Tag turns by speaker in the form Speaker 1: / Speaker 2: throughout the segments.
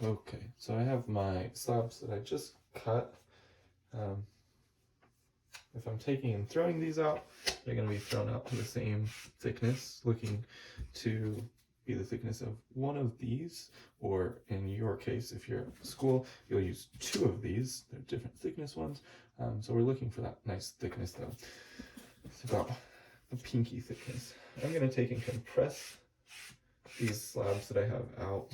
Speaker 1: Okay, so I have my slabs that I just cut. Um, if I'm taking and throwing these out, they're going to be thrown out to the same thickness, looking to be the thickness of one of these, or in your case, if you're at school, you'll use two of these. They're different thickness ones. So we're looking for that nice thickness though. It's about a pinky thickness. I'm going to take and compress these slabs that I have out.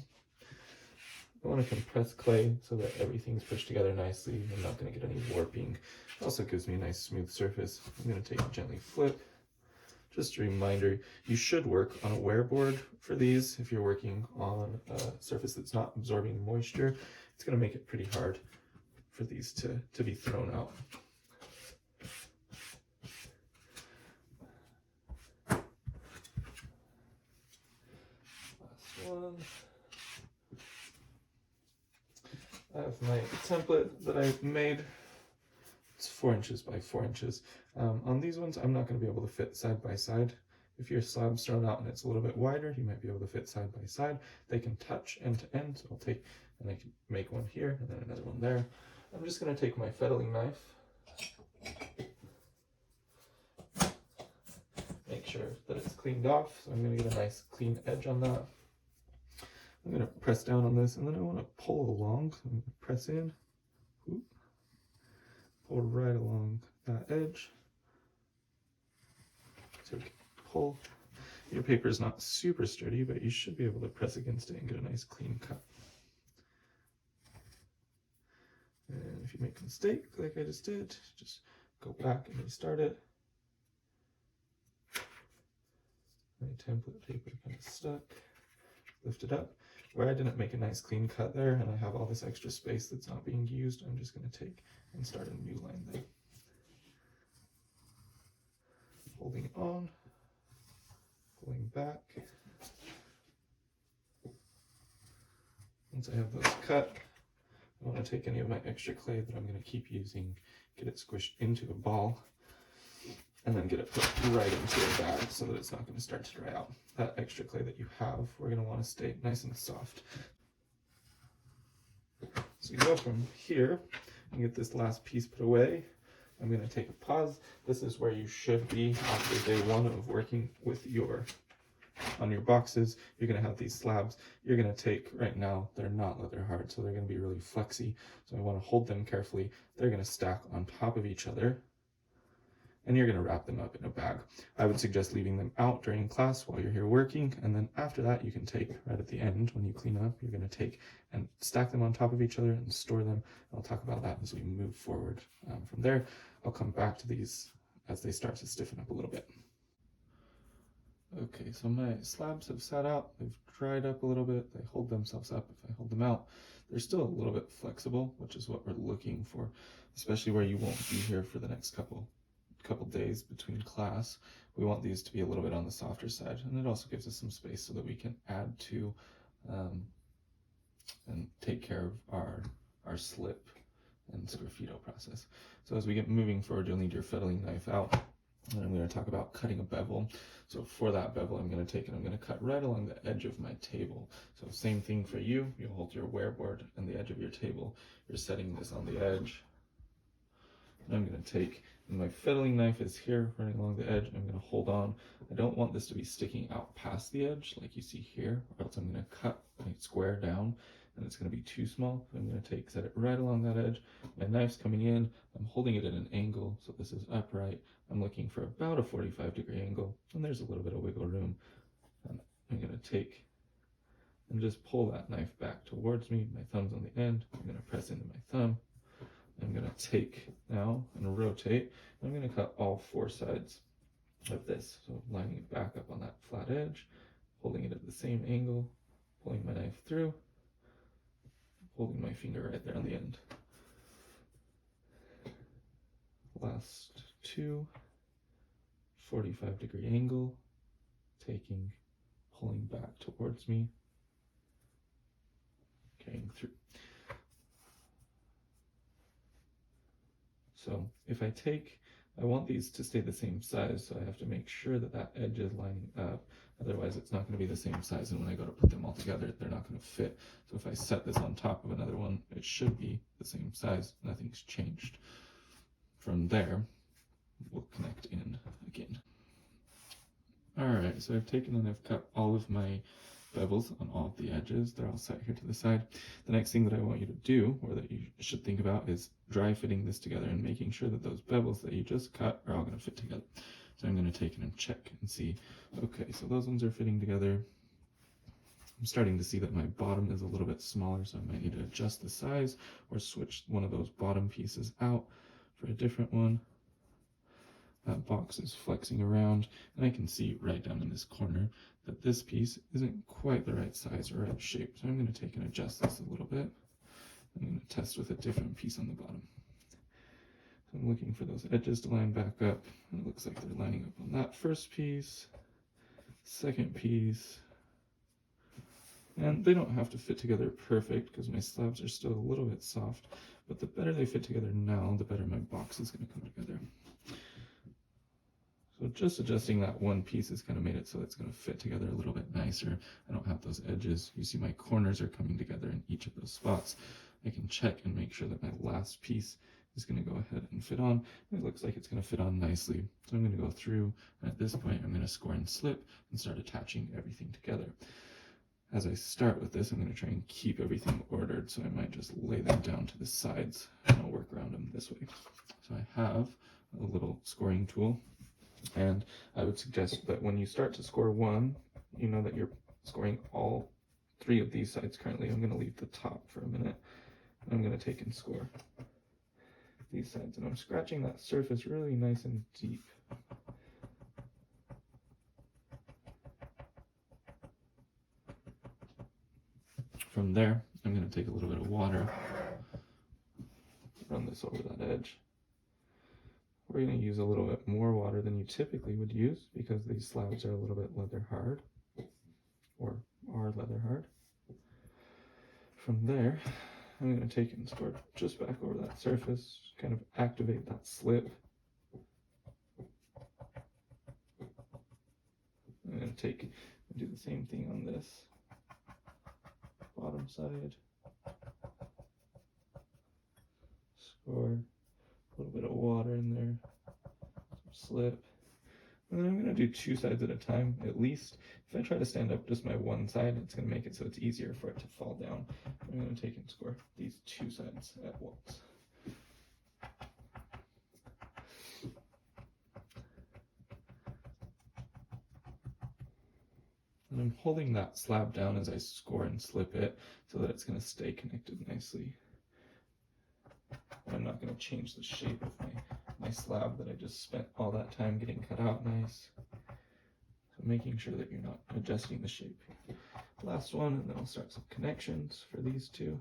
Speaker 1: I want to compress clay so that everything's pushed together nicely. I'm not going to get any warping. It also gives me a nice smooth surface. I'm going to take and gently flip. Just a reminder, you should work on a wear board for these. If you're working on a surface that's not absorbing moisture, it's going to make it pretty hard for these to be thrown out. Last one. I have my template that I've made. It's 4 inches by 4 inches. On these ones, I'm not going to be able to fit side by side. If your slab's thrown out and it's a little bit wider, you might be able to fit side by side. They can touch end to end, so I'll take and I can make one here and then another one there. I'm just going to take my fettling knife, make sure that it's cleaned off, so I'm going to get a nice clean edge on that. I'm going to press down on this, and then I want to pull along, so I'm going to press in, pull right along that edge, take, pull. Your paper is not super sturdy, but you should be able to press against it and get a nice clean cut. And if you make a mistake, like I just did, just go back and restart it. My template paper kind of stuck. Lift it up. Where I didn't make a nice clean cut there, and I have all this extra space that's not being used, I'm just going to take and start a new line there. Holding it on, pulling back. Once I have those cut, I want to take any of my extra clay that I'm going to keep using, get it squished into a ball, and then get it put right into a bag so that it's not going to start to dry out. That extra clay that you have, we're going to want to stay nice and soft. So you go from here and get this last piece put away. I'm going to take a pause. This is where you should be after day one of working with on your boxes. You're going to have these slabs. You're going to take, right now, they're not leather hard, so they're going to be really flexy. So I want to hold them carefully. They're going to stack on top of each other, and you're going to wrap them up in a bag. I would suggest leaving them out during class while you're here working, and then after that you can take, right at the end when you clean up, you're going to take and stack them on top of each other and store them. I'll talk about that as we move forward. From there, I'll come back to these as they start to stiffen up a little bit. Okay, so my slabs have sat out, they've dried up a little bit, they hold themselves up. If I hold them out, they're still a little bit flexible, which is what we're looking for, especially where you won't be here for the next couple days between class. We want these to be a little bit on the softer side, and it also gives us some space so that we can add to and take care of our slip and sgraffito process. So as we get moving forward, you'll need your fettling knife out, and I'm going to talk about cutting a bevel. So for that bevel, I'm going to take and I'm going to cut right along the edge of my table. So same thing for you. You hold your wear board and the edge of your table. You're setting this on the edge. And I'm going to take, and my fettling knife is here running along the edge. I'm going to hold on. I don't want this to be sticking out past the edge like you see here, or else I'm going to cut my square down and it's going to be too small. So I'm going to set it right along that edge. My knife's coming in. I'm holding it at an angle, so this is upright. I'm looking for about a 45-degree angle, and there's a little bit of wiggle room. And I'm going to take and just pull that knife back towards me. My thumb's on the end. I'm going to press into my thumb. I'm going to take now and rotate. I'm going to cut all 4 sides of this. So lining it back up on that flat edge, holding it at the same angle, pulling my knife through, holding my finger right there on the end. Last 2, 45-degree angle, taking, pulling back towards me, carrying through. So if I take I want these to stay the same size, so I have to make sure that that edge is lining up. Otherwise, it's not going to be the same size, and when I go to put them all together, they're not going to fit. So if I set this on top of another one, it should be the same size. Nothing's changed. From there, we'll connect in again. Alright, so I've taken and I've cut all of my bevels on all of the edges. They're all set here to the side. The next thing that I want you to do, or that you should think about, is dry fitting this together and making sure that those bevels that you just cut are all going to fit together. So I'm going to take and check and see, okay, so those ones are fitting together. I'm starting to see that my bottom is a little bit smaller, so I might need to adjust the size or switch one of those bottom pieces out for a different one. That box is flexing around, and I can see right down in this corner that this piece isn't quite the right size or right shape. So I'm going to take and adjust this a little bit. I'm going to test with a different piece on the bottom. So I'm looking for those edges to line back up, and it looks like they're lining up on that first piece, second piece, and they don't have to fit together perfect because my slabs are still a little bit soft, but the better they fit together now, the better my box is going to come together. So just adjusting that one piece has kind of made it so it's going to fit together a little bit nicer. I don't have those edges. You see my corners are coming together in each of those spots. I can check and make sure that my last piece is going to go ahead and fit on. It looks like it's going to fit on nicely. So I'm going to go through, and at this point I'm going to score and slip and start attaching everything together. As I start with this, I'm going to try and keep everything ordered, so I might just lay them down to the sides and I'll work around them this way. So I have a little scoring tool. And I would suggest that when you start to score one, you know that you're scoring all three of these sides currently. I'm going to leave the top for a minute. And I'm going to take and score these sides. And I'm scratching that surface really nice and deep. From there, I'm going to take a little bit of water, run this over that edge. We're going to use a little bit more water than you typically would use because these slabs are a little bit leather hard, or are leather hard. From there, I'm going to take and score just back over that surface, kind of activate that slip. I'm going to take and do the same thing on this bottom side. Score a little bit of water in there, some slip. And then I'm going to do two sides at a time, at least. If I try to stand up just my one side, it's going to make it so it's easier for it to fall down. I'm going to take and score these two sides at once. And I'm holding that slab down as I score and slip it so that it's going to stay connected nicely. I'm not going to change the shape of my slab that I just spent all that time getting cut out nice. So making sure that you're not adjusting the shape. Last one, and then I'll start some connections for these two.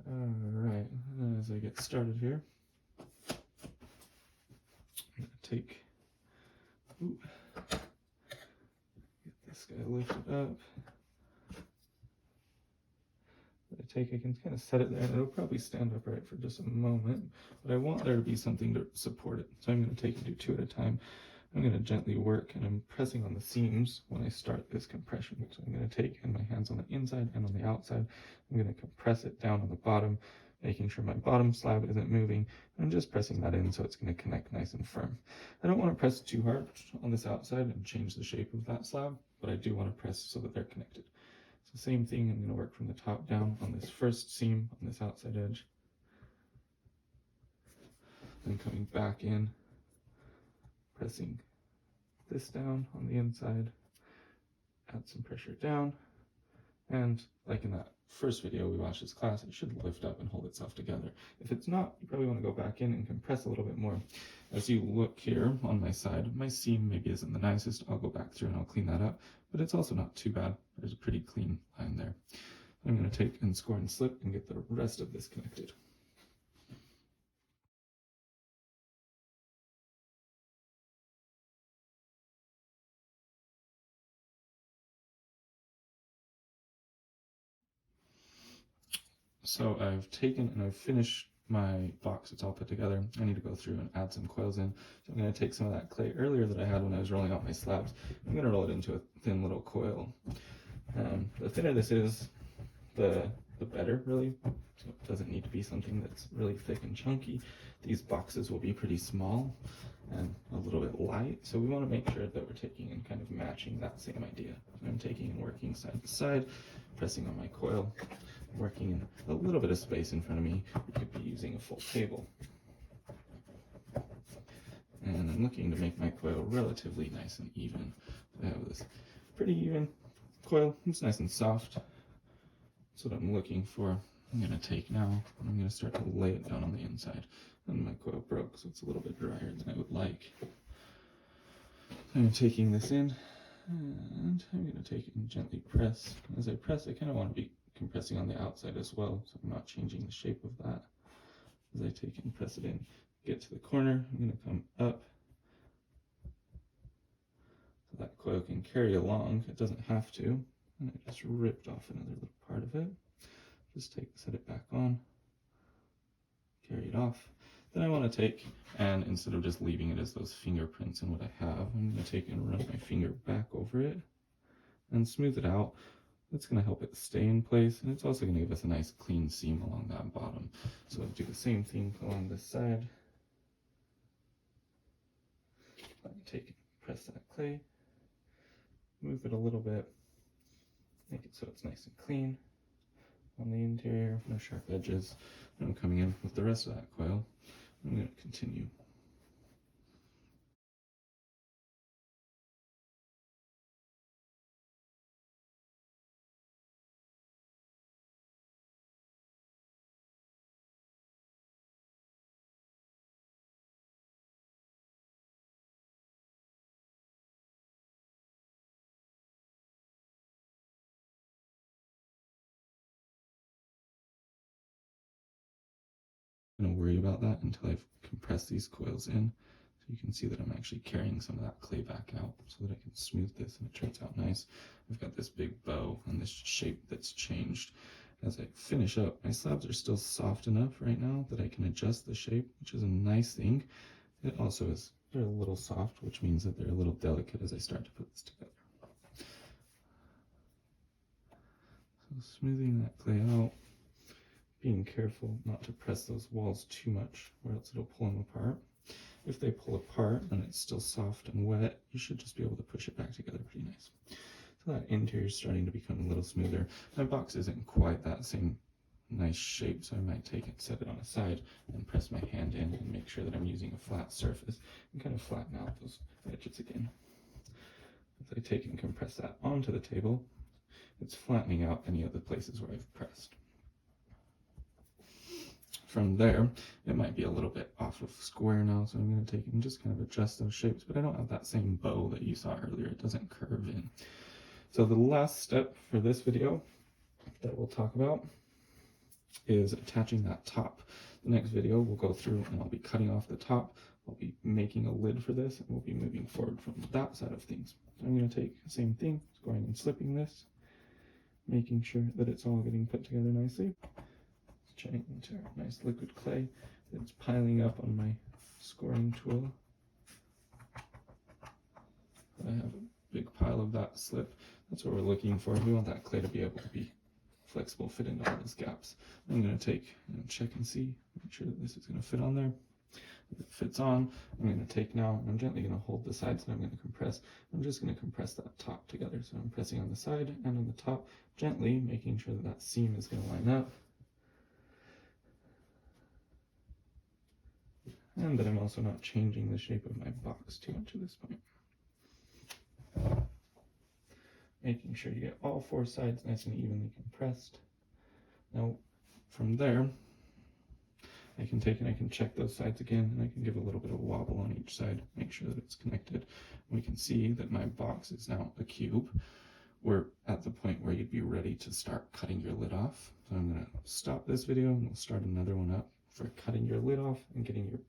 Speaker 1: Alright, as I get started here, I'm going to take, get this guy lifted up. I can kind of set it there, and it'll probably stand upright for just a moment, but I want there to be something to support it. So I'm going to take and do two at a time. I'm going to gently work, and I'm pressing on the seams when I start this compression. So I'm going to take and my hands on the inside and on the outside. I'm going to compress it down on the bottom, making sure my bottom slab isn't moving. I'm just pressing that in so it's going to connect nice and firm. I don't want to press too hard on this outside and change the shape of that slab, but I do want to press so that they're connected. So same thing, I'm going to work from the top down on this first seam on this outside edge. Then coming back in, pressing this down on the inside, add some pressure down, and like in that first video we watched this class, it should lift up and hold itself together. If it's not, you probably want to go back in and compress a little bit more. As you look here on my side, my seam maybe isn't the nicest. I'll go back through and I'll clean that up, but it's also not too bad. There's a pretty clean line there. I'm going to take and score and slip and get the rest of this connected. So I've taken and I've finished my box. It's all put together. I need to go through and add some coils in. So I'm going to take some of that clay earlier that I had when I was rolling out my slabs. I'm going to roll it into a thin little coil. The thinner this is, the better, really. So it doesn't need to be something that's really thick and chunky. These boxes will be pretty small and a little bit light, so we want to make sure that we're taking and kind of matching that same idea. So I'm taking and working side to side, pressing on my coil, working in a little bit of space in front of me. You could be using a full table. And I'm looking to make my coil relatively nice and even. So I have this pretty even coil. It's nice and soft. That's what I'm looking for. I'm going to take now, and I'm going to start to lay it down on the inside. And my coil broke, so it's a little bit drier than I would like. So I'm taking this in, and I'm going to take it and gently press. As I press, I kind of want to be compressing on the outside as well, so I'm not changing the shape of that. As I take it and press it in, get to the corner, I'm going to come up. So that coil can carry along. It doesn't have to. And I just ripped off another little part of it. Just set it back on, carry it off. Then I want to take, and instead of just leaving it as those fingerprints in what I have, I'm going to take and run my finger back over it and smooth it out. That's going to help it stay in place, and it's also going to give us a nice clean seam along that bottom. So I'll do the same thing along this side. I can take it, press that clay, move it a little bit, make it so it's nice and clean on the interior, no sharp edges. And I'm coming in with the rest of that coil. I'm going to continue. I'm going to worry about that until I've compressed these coils in. So you can see that I'm actually carrying some of that clay back out so that I can smooth this and it turns out nice. I've got this big bow and this shape that's changed. As I finish up, my slabs are still soft enough right now that I can adjust the shape, which is a nice thing. It also is, they're a little soft, which means that they're a little delicate as I start to put this together. So smoothing that clay out, being careful not to press those walls too much or else it'll pull them apart. If they pull apart and it's still soft and wet, you should just be able to push it back together pretty nice. So that interior is starting to become a little smoother. My box isn't quite that same nice shape, so I might take it, set it on a side, and press my hand in and make sure that I'm using a flat surface and kind of flatten out those edges again. As I take and compress that onto the table, it's flattening out any of the places where I've pressed. From there, it might be a little bit off of square now, so I'm going to take and just kind of adjust those shapes, but I don't have that same bow that you saw earlier. It doesn't curve in. So the last step for this video that we'll talk about is attaching that top. The next video we'll go through and I'll be cutting off the top. I'll be making a lid for this and we'll be moving forward from that side of things. So I'm going to take the same thing, going and slipping this, making sure that it's all getting put together nicely. Checking into our nice liquid clay that's piling up on my scoring tool. I have a big pile of that slip. That's what we're looking for. We want that clay to be able to be flexible, fit into all those gaps. I'm going to take and check and see, make sure that this is going to fit on there. If it fits on, I'm going to take now, and I'm gently going to hold the sides and I'm going to compress. I'm just going to compress that top together. So I'm pressing on the side and on the top, gently making sure that that seam is going to line up. And that I'm also not changing the shape of my box too much at this point. Making sure you get all four sides nice and evenly compressed. Now, from there, I can take and I can check those sides again, and I can give a little bit of wobble on each side, make sure that it's connected. We can see that my box is now a cube. We're at the point where you'd be ready to start cutting your lid off. So I'm going to stop this video and we'll start another one up for cutting your lid off and getting your